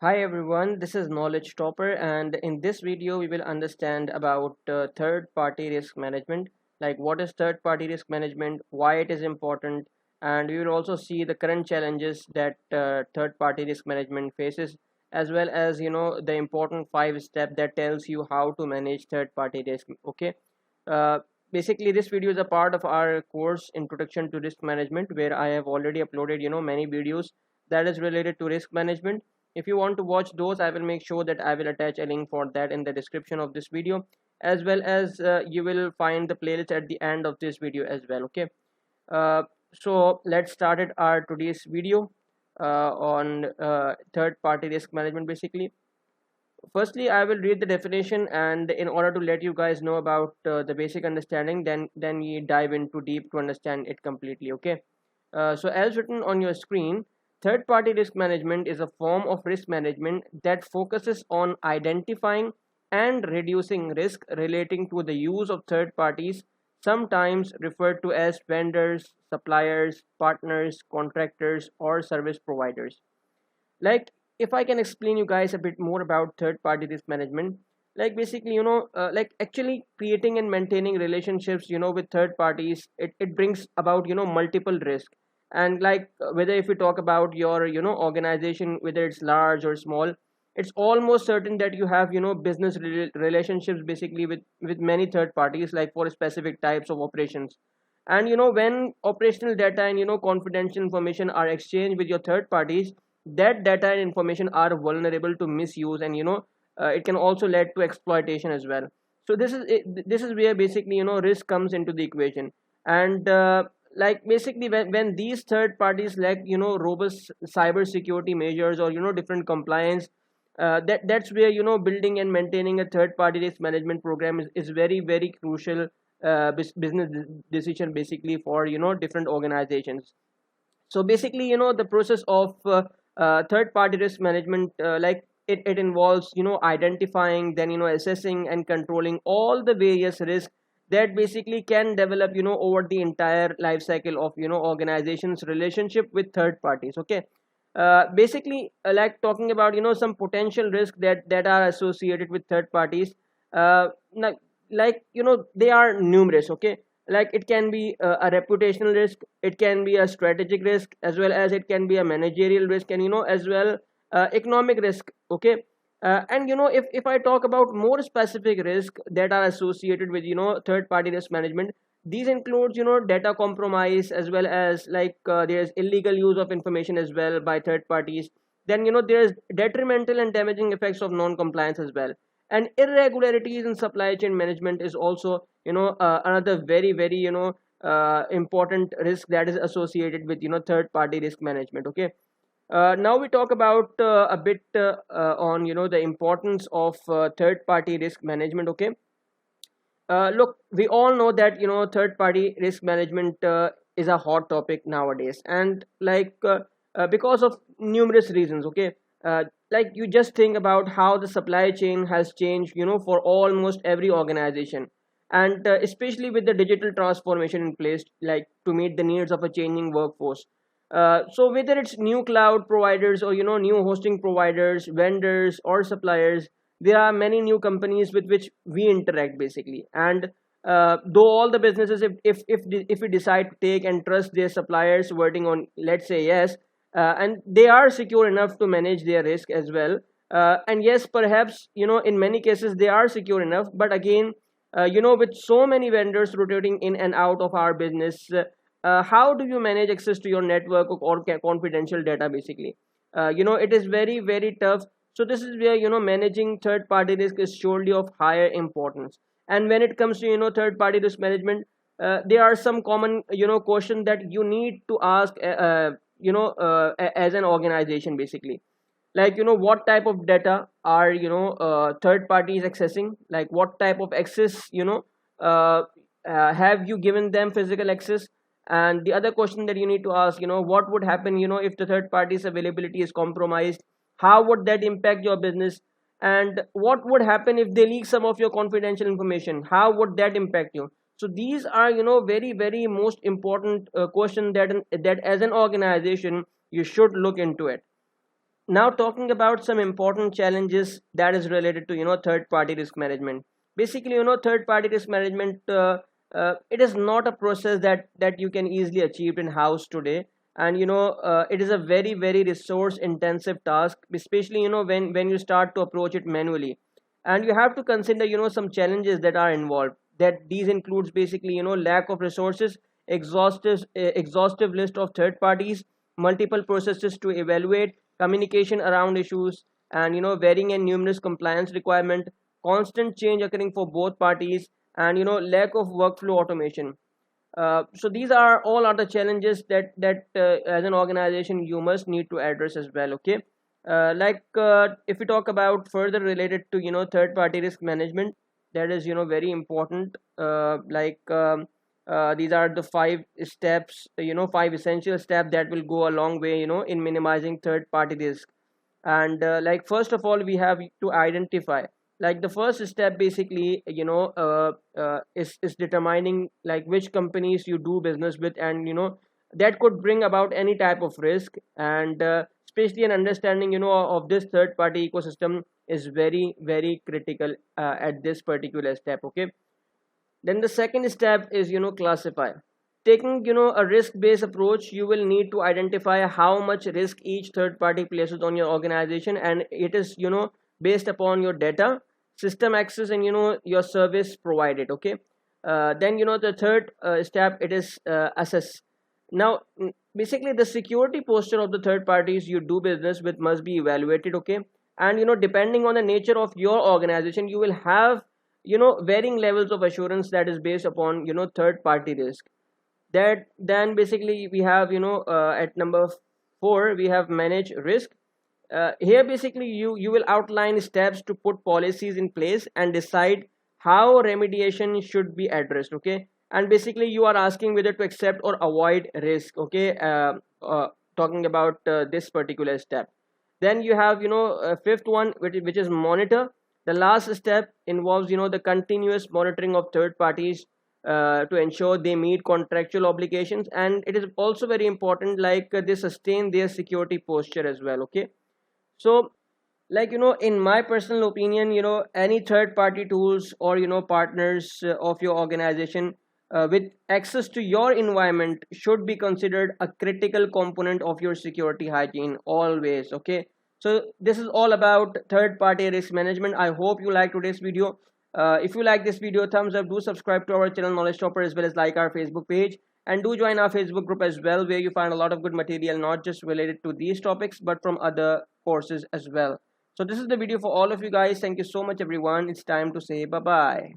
Hi everyone, this is Knowledge Topper, and in this video we will understand about third-party risk management, like what is third-party risk management, why it is important, and we will also see the current challenges that third-party risk management faces, as well as the important five step that tells you how to manage third-party risk. Okay, uh, basically this video is a part of our course Introduction to Risk Management, where I have already uploaded many videos that is related to risk management. If you want to watch those, I will make sure that I will attach a link for that in the description of this video, as well as you will find the playlist at the end of this video as well. Okay, uh, so let's start it our today's video on third party risk management. Basically, firstly I will read the definition, and in order to let you guys know about the basic understanding, then we dive into deep to understand it completely. Okay, so as written on your screen, third party risk management is a form of risk management that focuses on identifying and reducing risk relating to the use of third parties, sometimes referred to as vendors, suppliers, partners, contractors, or service providers. Like, if I can explain you guys a bit more about third party risk management, like basically like actually creating and maintaining relationships with third parties, it brings about multiple risk. And like whether if we talk about your organization, whether it's large or small, it's almost certain that you have business relationships basically with many third parties, like for specific types of operations. And when operational data and confidential information are exchanged with your third parties, that data and information are vulnerable to misuse, and it can also lead to exploitation as well. So this is where basically risk comes into the equation. And like basically when these third parties lack robust cyber security measures, or different compliance, that's where building and maintaining a third party risk management program is very very crucial business decision basically for different organizations. So basically the process of third party risk management, like it involves identifying, then assessing and controlling all the various risks that basically can develop over the entire life cycle of organizations relationship with third parties. Okay, basically like talking about some potential risk that are associated with third parties. Like they are numerous. Okay, like it can be a reputational risk, it can be a strategic risk, as well as it can be a managerial risk, and as well economic risk. Okay, and if I talk about more specific risk that are associated with third party risk management, these includes data compromise, as well as like there's illegal use of information as well by third parties. Then there's detrimental and damaging effects of non compliance as well. And irregularities in supply chain management is also another very very important risk that is associated with third party risk management. Okay, now we talk about a bit on the importance of third party risk management. Okay, look, we all know that third party risk management is a hot topic nowadays, and like because of numerous reasons. Okay, like you just think about how the supply chain has changed for almost every organization, and especially with the digital transformation in place, like to meet the needs of a changing workforce. So whether it's new cloud providers, or new hosting providers, vendors, or suppliers, there are many new companies with which we interact basically. And though all the businesses, if we decide to take and trust their suppliers wording on, let's say yes, and they are secure enough to manage their risk as well. And yes, perhaps in many cases they are secure enough, but again, with so many vendors rotating in and out of our business, how do you manage access to your network or confidential data basically? It is very very tough. So this is where managing third party risk is surely of higher importance. And when it comes to third party risk management, there are some common questions that you need to ask as an organization basically. Like what type of data are third parties accessing, like what type of access uh, have you given them physical access. And the other question that you need to ask, what would happen if the third party's availability is compromised, how would that impact your business? And what would happen if they leak some of your confidential information, how would that impact you? So these are very very most important question that as an organization you should look into it. Now talking about some important challenges that is related to third party risk management. Basically, third party risk management, it is not a process that you can easily achieve in house today. And it is a very very resource intensive task, especially when you start to approach it manually. And you have to consider some challenges that are involved, that these includes basically lack of resources, exhaustive list of third parties, multiple processes to evaluate, communication around issues, and varying and numerous compliance requirement, constant change occurring for both parties, and lack of workflow automation. So these are all are the challenges that as an organization you must need to address as well. Okay. If we talk about further related to third party risk management, that is very important. These are the five steps, five essential steps that will go a long way in minimizing third party risk. And like first of all we have to identify, like the first step basically is determining like which companies you do business with, and that could bring about any type of risk. And especially an understanding of this third party ecosystem is very very critical at this particular step. Okay. Then the second step is classify. Taking a risk based approach, you will need to identify how much risk each third party places on your organization, and it is based upon your data, system access, and your service provided. Okay. Then the third step, it is assess. Now basically the security posture of the third parties you do business with must be evaluated. Okay. And depending on the nature of your organization, you will have varying levels of assurance that is based upon third party risk. That then basically we have at number 4 we have manage risk. Here basically you will outline steps to put policies in place and decide how remediation should be addressed. Okay. And basically you are asking whether to accept or avoid risk. Okay. Talking about this particular step. Then you have fifth one, which is monitor. The last step involves the continuous monitoring of third parties to ensure they meet contractual obligations, and it is also very important like they sustain their security posture as well. Okay. So like in my personal opinion, any third party tools or partners of your organization with access to your environment should be considered a critical component of your security hygiene always. Okay. So this is all about third party risk management. I hope you like today's video. If you like this video, thumbs up. Do subscribe to our channel Knowledge Topper, as well as like our Facebook page, and do join our Facebook group as well, where you find a lot of good material, not just related to these topics but from other courses as well. So this is the video for all of you guys. Thank you so much everyone. It's time to say bye bye.